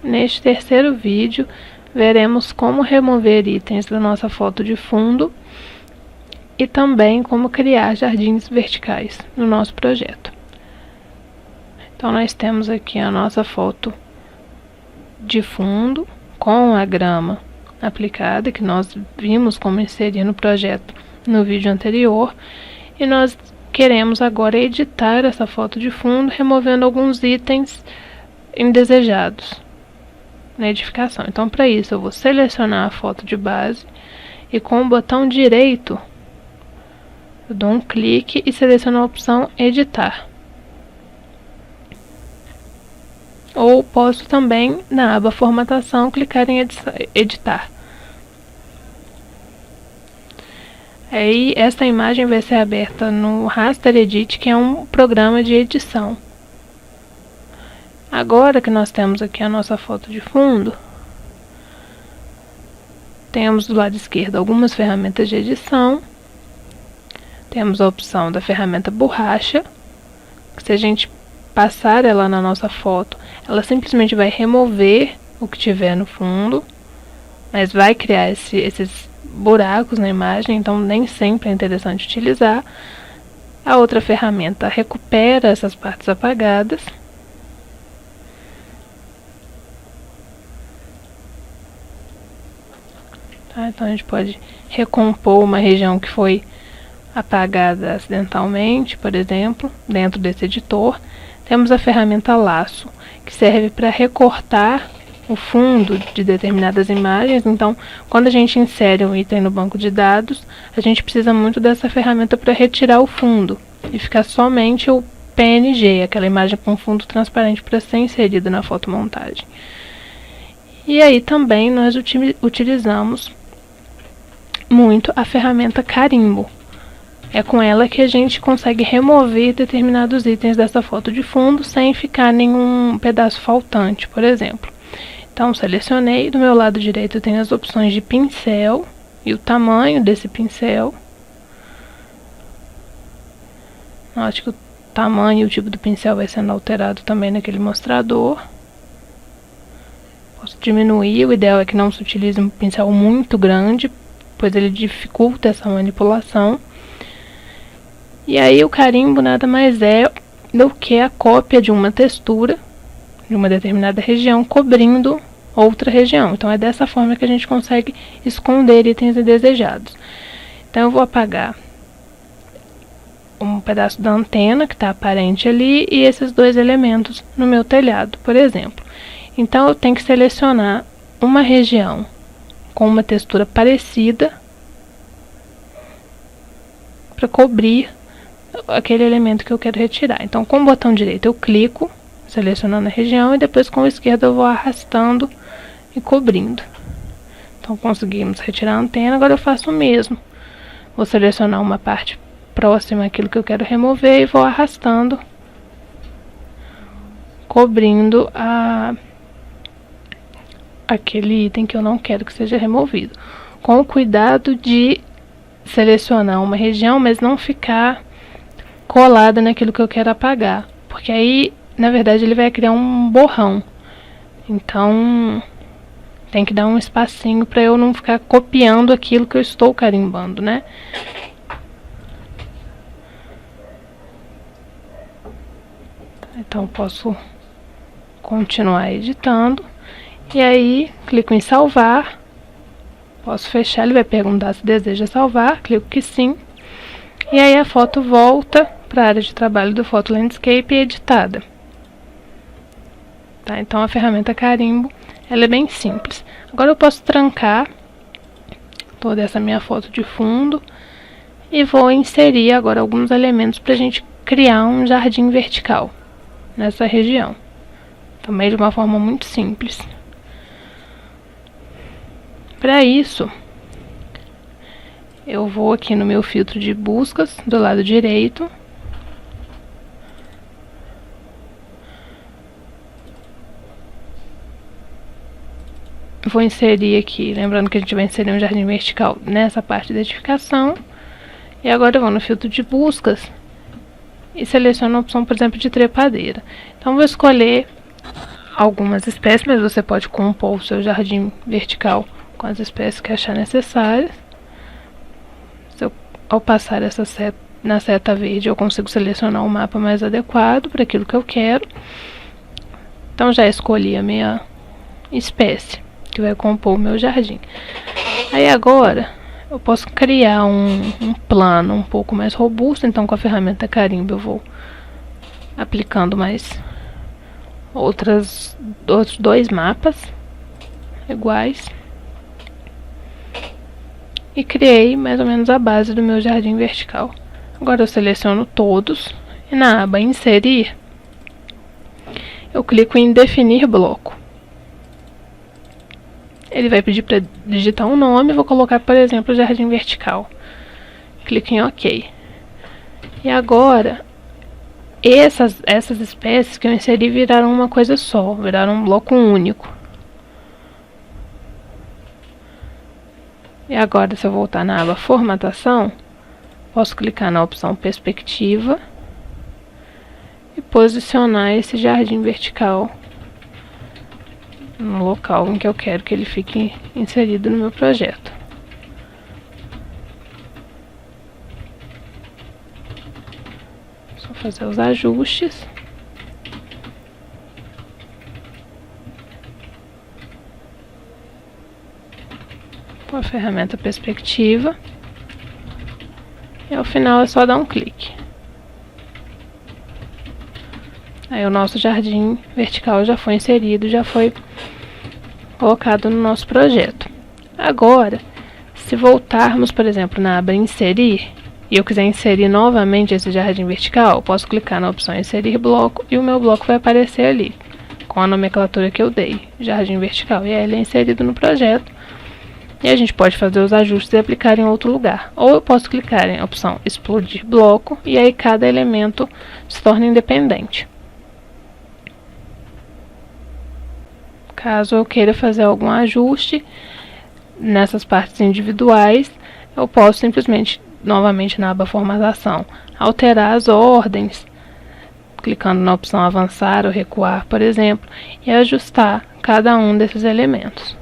Neste terceiro vídeo, veremos como remover itens da nossa foto de fundo e também como criar jardins verticais no nosso projeto. Então, nós temos aqui a nossa foto de fundo com a grama aplicada, que nós vimos como inserir no projeto no vídeo anterior, e nós queremos agora editar essa foto de fundo, removendo alguns itens indesejados na edificação. Então, para isso, eu vou selecionar a foto de base e com o botão direito eu dou um clique e seleciono a opção editar. Ou posso também, na aba formatação, clicar em editar. Aí, essa imagem vai ser aberta no Raster Edit, que é um programa de edição. Agora que nós temos aqui a nossa foto de fundo, temos do lado esquerdo algumas ferramentas de edição. Temos a opção da ferramenta borracha, que se a gente passar ela na nossa foto, ela simplesmente vai remover o que tiver no fundo, mas vai criar esses buracos na imagem, então nem sempre é interessante utilizar. A outra ferramenta recupera essas partes apagadas. Tá? Então a gente pode recompor uma região que foi apagada acidentalmente, por exemplo, dentro desse editor. Temos a ferramenta laço, que serve para recortar o fundo de determinadas imagens. Então, quando a gente insere um item no banco de dados, a gente precisa muito dessa ferramenta para retirar o fundo e ficar somente o PNG, aquela imagem com fundo transparente, para ser inserida na fotomontagem. E aí também nós utilizamos muito a ferramenta carimbo. É com ela que a gente consegue remover determinados itens dessa foto de fundo sem ficar nenhum pedaço faltante, por exemplo. Então, selecionei. Do meu lado direito eu tenho as opções de pincel e o tamanho desse pincel. Acho que o tamanho e o tipo do pincel vai sendo alterado também naquele mostrador. Posso diminuir, o ideal é que não se utilize um pincel muito grande, pois ele dificulta essa manipulação. E aí o carimbo nada mais é do que a cópia de uma textura de uma determinada região cobrindo outra região. Então é dessa forma que a gente consegue esconder itens indesejados. Então eu vou apagar um pedaço da antena que está aparente ali e esses dois elementos no meu telhado, por exemplo. Então eu tenho que selecionar uma região com uma textura parecida para cobrir aquele elemento que eu quero retirar. Então, com o botão direito eu clico, selecionando a região, e depois com o esquerdo eu vou arrastando e cobrindo. Então, conseguimos retirar a antena. Agora eu faço o mesmo. Vou selecionar uma parte próxima àquilo que eu quero remover e vou arrastando, cobrindo aquele item que eu não quero que seja removido. Com o cuidado de selecionar uma região, mas não ficar colada naquilo que eu quero apagar, porque aí, na verdade, ele vai criar um borrão. Então, tem que dar um espacinho para eu não ficar copiando aquilo que eu estou carimbando, né? Então, posso continuar editando. E aí, clico em salvar. Posso fechar, ele vai perguntar se deseja salvar. Clico que sim. E aí a foto volta para a área de trabalho do Photo Landscape editada. Tá? Então a ferramenta carimbo, ela é bem simples. Agora eu posso trancar toda essa minha foto de fundo e vou inserir agora alguns elementos para a gente criar um jardim vertical nessa região. Também de uma forma muito simples. Para isso, eu vou aqui no meu filtro de buscas do lado direito. Vou inserir aqui, lembrando que a gente vai inserir um jardim vertical nessa parte da edificação. E agora eu vou no filtro de buscas e seleciono a opção, por exemplo, de trepadeira. Então vou escolher algumas espécies, mas você pode compor o seu jardim vertical com as espécies que achar necessárias. Ao passar essa seta, na seta verde, eu consigo selecionar um mapa mais adequado para aquilo que eu quero. Então já escolhi a minha espécie que vai compor o meu jardim. Aí agora eu posso criar um plano um pouco mais robusto. Então com a ferramenta carimbo eu vou aplicando mais outros 2 mapas iguais. E criei mais ou menos a base do meu jardim vertical. Agora eu seleciono todos e na aba inserir eu clico em definir bloco. Ele vai pedir para digitar um nome, vou colocar, por exemplo, jardim vertical. Clico em OK. E agora essas espécies que eu inseri viraram uma coisa só, viraram um bloco único. E agora, se eu voltar na aba formatação, posso clicar na opção perspectiva e posicionar esse jardim vertical no local em que eu quero que ele fique inserido no meu projeto. Só fazer os ajustes. Com a ferramenta perspectiva. E ao final é só dar um clique. Aí o nosso jardim vertical já foi inserido, já foi colocado no nosso projeto. Agora, se voltarmos, por exemplo, na aba inserir, e eu quiser inserir novamente esse jardim vertical, eu posso clicar na opção inserir bloco e o meu bloco vai aparecer ali, com a nomenclatura que eu dei, jardim vertical, e aí ele é inserido no projeto. E a gente pode fazer os ajustes e aplicar em outro lugar. Ou eu posso clicar em opção explodir bloco e aí cada elemento se torna independente. Caso eu queira fazer algum ajuste nessas partes individuais, eu posso simplesmente, novamente na aba formatação, alterar as ordens, clicando na opção avançar ou recuar, por exemplo, e ajustar cada um desses elementos.